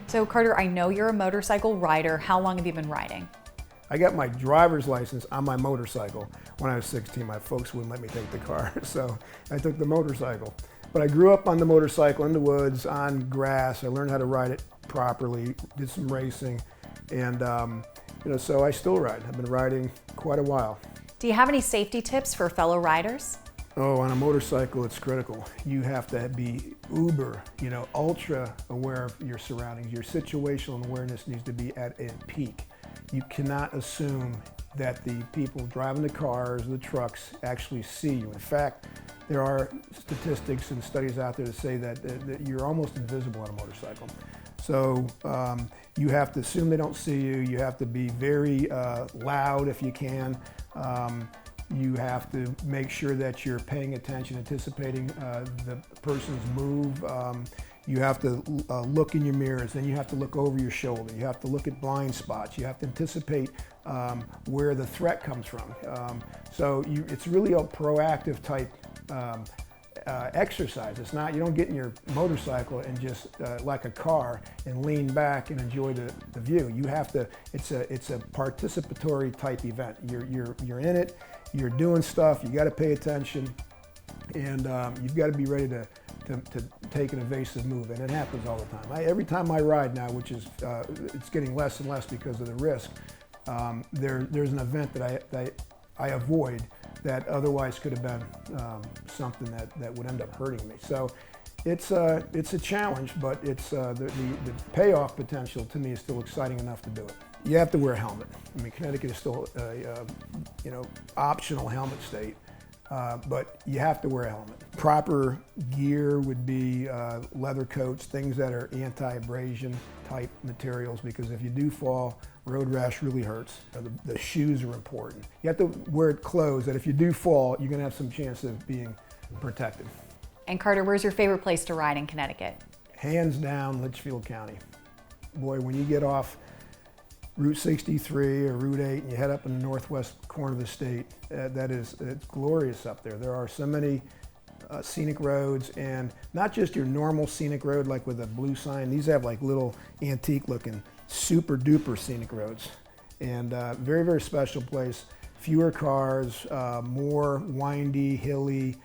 So Carter, I know you're a motorcycle rider. How long have you been riding? I got my driver's license on my motorcycle when I was 16. My folks wouldn't let me take the car, so I took the motorcycle. But I grew up on the motorcycle in the woods, on grass. I learned how to ride it properly, did some racing, and so I still ride. I've been riding quite a while. Do you have any safety tips for fellow riders? Oh, on a motorcycle, it's critical. You have to be uber, ultra aware of your surroundings. Your situational awareness needs to be at a peak. You cannot assume that the people driving the cars, the trucks, actually see you. In fact, there are statistics and studies out there that say that you're almost invisible on a motorcycle. So you have to assume they don't see you. You have to be very loud if you can. You have to make sure that you're paying attention, anticipating the person's move. You have to look in your mirrors, then you have to look over your shoulder. You have to look at blind spots. You have to anticipate where the threat comes from. So it's really a proactive type exercise. It's not, you don't get in your motorcycle and just like a car and lean back and enjoy the view. You have to, it's a participatory type event. You're in it, you're doing stuff, you got to pay attention, and you've got to be ready to take an evasive move, and it happens all the time. Every time I ride now, which is it's getting less and less because of the risk, there's an event that I avoid that otherwise could have been something that would end up hurting me. So it's a challenge, but it's the payoff potential to me is still exciting enough to do it. You have to wear a helmet. I mean, Connecticut is still a optional helmet state. But you have to wear a helmet. Proper gear would be leather coats, things that are anti-abrasion type materials, because if you do fall, road rash really hurts. The shoes are important. You have to wear clothes that if you do fall, you're gonna have some chance of being protected. And Carter, where's your favorite place to ride in Connecticut? Hands down, Litchfield County. Boy, when you get off Route 63 or Route 8 and you head up in the northwest corner of the state, it's glorious up there. There are so many scenic roads, and not just your normal scenic road like with a blue sign. These have like little antique looking super duper scenic roads, and very, very special place. Fewer cars, more windy, hilly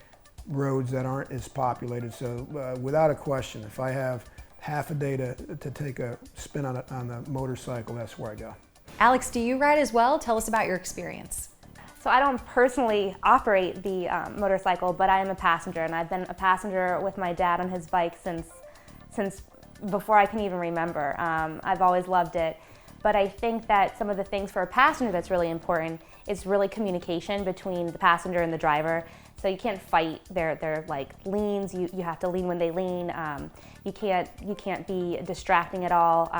roads that aren't as populated. So without a question, if I have half a day to take a spin on the motorcycle, that's where I go. Alex, do you ride as well? Tell us about your experience. So I don't personally operate the motorcycle, but I am a passenger, and I've been a passenger with my dad on his bike since before I can even remember. I've always loved it, but I think that some of the things for a passenger that's really important is really communication between the passenger and the driver. So you can't fight their like leans. You have to lean when they lean. You can't be distracting at all,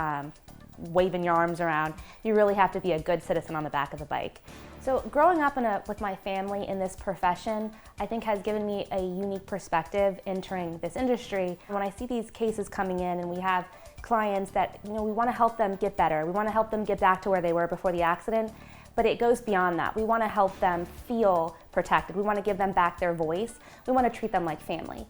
waving your arms around. You really have to be a good citizen on the back of the bike. So growing up with my family in this profession, I think has given me a unique perspective entering this industry. When I see these cases coming in and we have clients that, we want to help them get better. We want to help them get back to where they were before the accident. But it goes beyond that. We want to help them feel protected. We want to give them back their voice. We want to treat them like family.